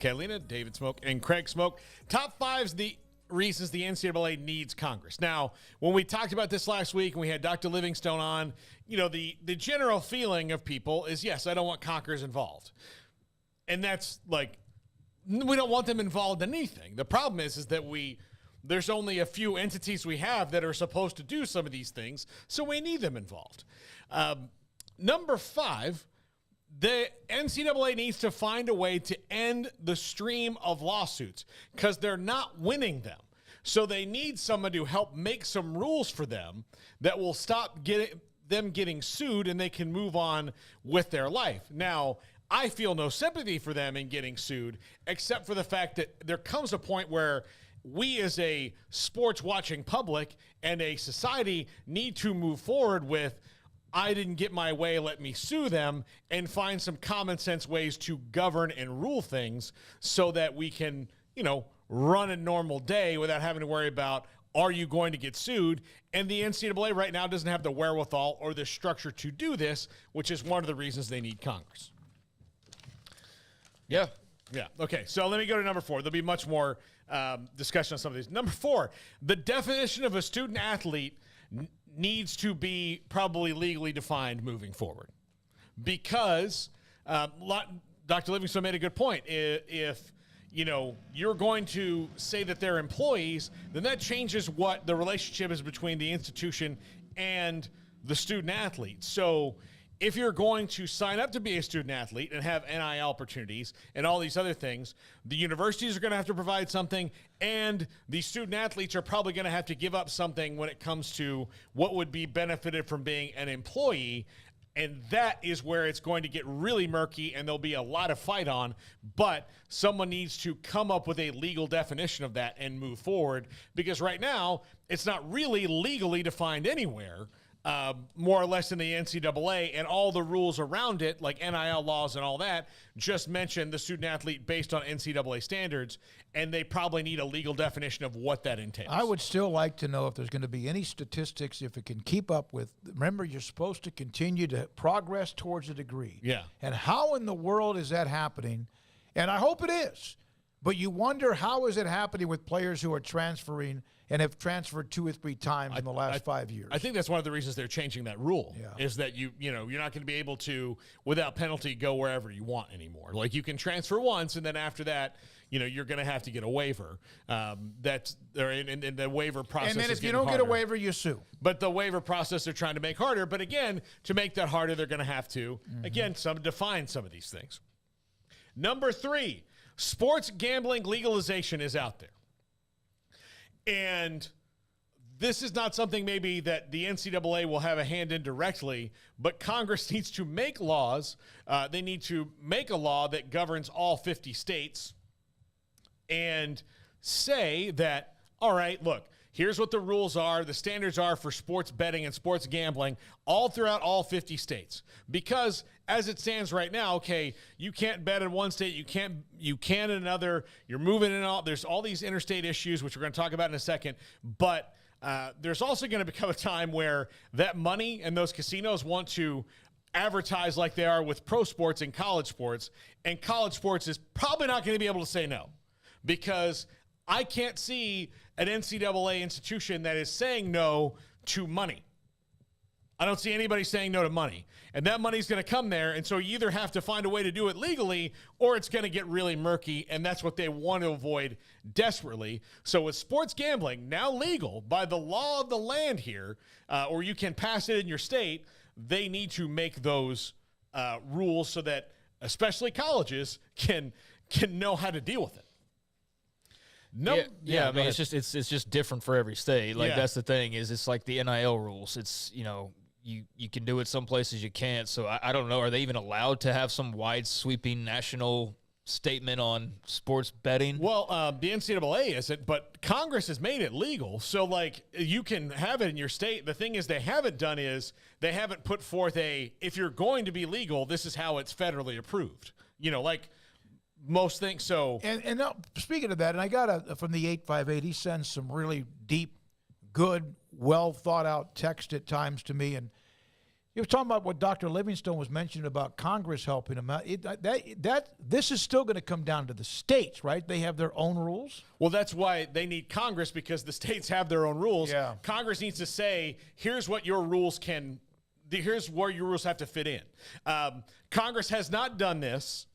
Catalina, David Smoak, and Craig Smoak. Top five's the reasons the NCAA needs Congress. Now, when we talked about this last week and we had Dr. Livingstone on, the general feeling of people is, yes, I don't want Congress involved. And that's like, we don't want them involved in anything. The problem is that there's only a few entities we have that are supposed to do some of these things, so we need them involved. Number five, the NCAA needs to find a way to end the stream of lawsuits because they're not winning them. So they need someone to help make some rules for them that will stop them getting sued and they can move on with their life. Now, I feel no sympathy for them in getting sued, except for the fact that there comes a point where we as a sports watching public and a society need to move forward with, I didn't get my way, let me sue them, and find some common sense ways to govern and rule things so that we can, run a normal day without having to worry about, are you going to get sued? And the NCAA right now doesn't have the wherewithal or the structure to do this, which is one of the reasons they need Congress. Yeah. Yeah. Okay. So let me go to number four. There'll be much more discussion on some of these. Number four, the definition of a student athlete needs to be probably legally defined moving forward, because Dr. Livingstone made a good point. If you're going to say that they're employees, then that changes what the relationship is between the institution and the student athlete. So if you're going to sign up to be a student athlete and have NIL opportunities and all these other things, the universities are going to have to provide something, and the student athletes are probably going to have to give up something when it comes to what would be benefited from being an employee. And that is where it's going to get really murky and there'll be a lot of fight on. But someone needs to come up with a legal definition of that and move forward, because right now it's not really legally defined anywhere. More or less in the NCAA, and all the rules around it, like NIL laws and all that, just mention the student athlete based on NCAA standards, and they probably need a legal definition of what that entails. I would still like to know if there's going to be any statistics, if it can keep up with, remember, you're supposed to continue to progress towards a degree. Yeah. And how in the world is that happening? And I hope it is. But you wonder, how is it happening with players who are transferring and have transferred 2 or 3 times in the last 5 years? I think that's one of the reasons they're changing that rule. Yeah. Is that you're not going to be able to, without penalty, go wherever you want anymore. Like, you can transfer once, and then after that, you're going to have to get a waiver. That's in the waiver process. And then is if you getting don't harder. get a waiver, you sue. But the waiver process they're trying to make harder. But again, to make that harder, they're going to have to define some of these things. Number 3. Sports gambling legalization is out there. And this is not something maybe that the NCAA will have a hand in directly, but Congress needs to make laws. They need to make a law that governs all 50 states and say that, all right, look, here's what the rules are, the standards are for sports betting and sports gambling all throughout all 50 states. Because as it stands right now, okay, you can't bet in one state, you can in another, you're moving in all, there's all these interstate issues, which we're going to talk about in a second, but there's also going to become a time where that money and those casinos want to advertise like they are with pro sports and college sports is probably not going to be able to say no, because I can't see an NCAA institution that is saying no to money. I don't see anybody saying no to money. And that money's going to come there, and so you either have to find a way to do it legally, or it's going to get really murky, and that's what they want to avoid desperately. So with sports gambling now legal by the law of the land here, or you can pass it in your state, they need to make those rules so that especially colleges can know how to deal with it. No, I mean, it's just different for every state. Like, that's the thing, is it's like the NIL rules. It's, you can do it some places, you can't. So I don't know. Are they even allowed to have some wide sweeping national statement on sports betting? Well, the NCAA isn't, but Congress has made it legal. So, like, you can have it in your state. The thing is, they haven't put forth if you're going to be legal, this is how it's federally approved. Like most things. So, and now, speaking of that, and I got from the 858, he sends some really deep, good, well thought out text at times to me, and You were talking about what Dr. Livingstone was mentioning about Congress helping them out. This is still going to come down to the states, right? They have their own rules. Well, that's why they need Congress, because the states have their own rules. Yeah. Congress needs to say, here's what your rules here's where your rules have to fit in. Congress has not done this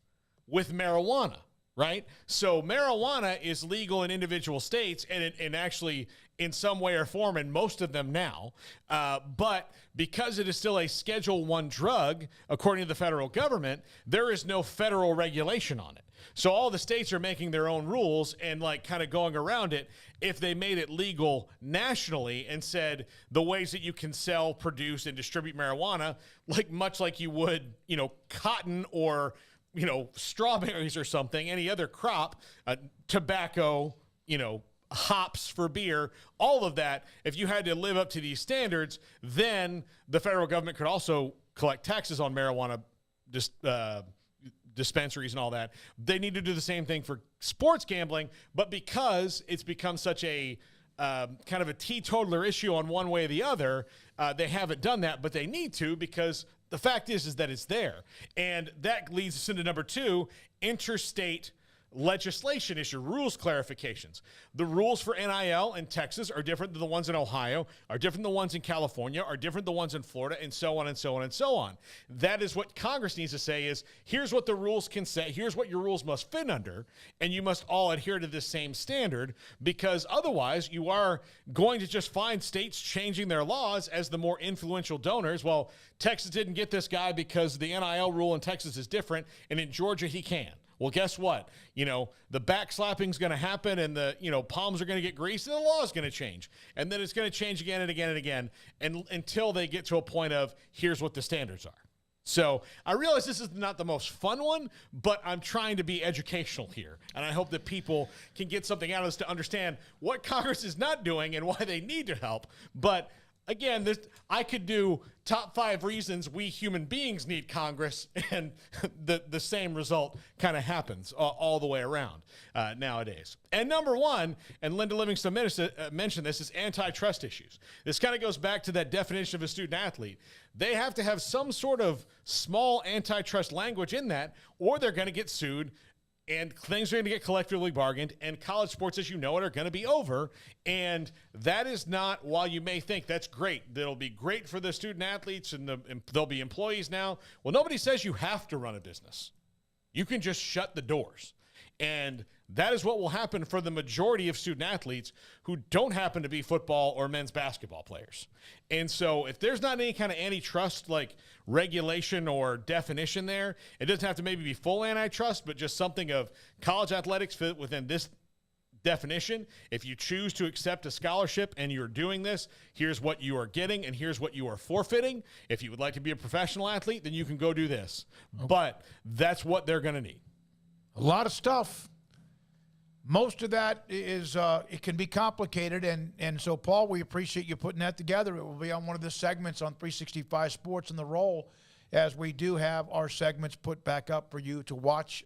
with marijuana, right? So marijuana is legal in individual states and actually in some way or form in most of them now. But because it is still a Schedule I drug, according to the federal government, there is no federal regulation on it. So all the states are making their own rules and like kind of going around it. If they made it legal nationally and said the ways that you can sell, produce, and distribute marijuana, like much like you would, cotton or, strawberries or something, any other crop, tobacco, hops for beer, all of that, if you had to live up to these standards, then the federal government could also collect taxes on marijuana dispensaries and all that. They need to do the same thing for sports gambling, but because it's become such a kind of a teetotaler issue on one way or the other, they haven't done that, but they need to, because the fact is that it's there. And that leads us into number 2, interstate legislation issue, rules clarifications. The rules for NIL in Texas are different than the ones in Ohio, are different than the ones in California, are different than the ones in Florida, and so on and so on and so on. That is what Congress needs to say is, here's what the rules can say, here's what your rules must fit under, and you must all adhere to this same standard, because otherwise you are going to just find states changing their laws as the more influential donors. Well, Texas didn't get this guy because the NIL rule in Texas is different, and in Georgia he can. Well, guess what? The backslapping's going to happen, and the, palms are going to get greased, and the law is going to change. And then it's going to change again and again and again, and until they get to a point of, here's what the standards are. So I realize this is not the most fun one, but I'm trying to be educational here. And I hope that people can get something out of this to understand what Congress is not doing and why they need to help. But again, I could do top 5 reasons we human beings need Congress, and the same result kind of happens all the way around nowadays. And number 1, and Linda Livingston mentioned this, is antitrust issues. This kind of goes back to that definition of a student athlete. They have to have some sort of small antitrust language in that, or they're going to get sued, and things are going to get collectively bargained, and college sports, as you know it, are going to be over. And that is not, while you may think that's great, that'll be great for the student athletes and they'll be employees now. Well, nobody says you have to run a business. You can just shut the doors. And that is what will happen for the majority of student athletes who don't happen to be football or men's basketball players. And so if there's not any kind of antitrust like regulation or definition there, it doesn't have to maybe be full antitrust, but just something of college athletics fit within this definition. If you choose to accept a scholarship and you're doing this, here's what you are getting and here's what you are forfeiting. If you would like to be a professional athlete, then you can go do this. Okay. But that's what they're going to need. A lot of stuff. Most of that is, it can be complicated. And so, Paul, we appreciate you putting that together. It will be on one of the segments on 365 Sports in the Roll, as we do have our segments put back up for you to watch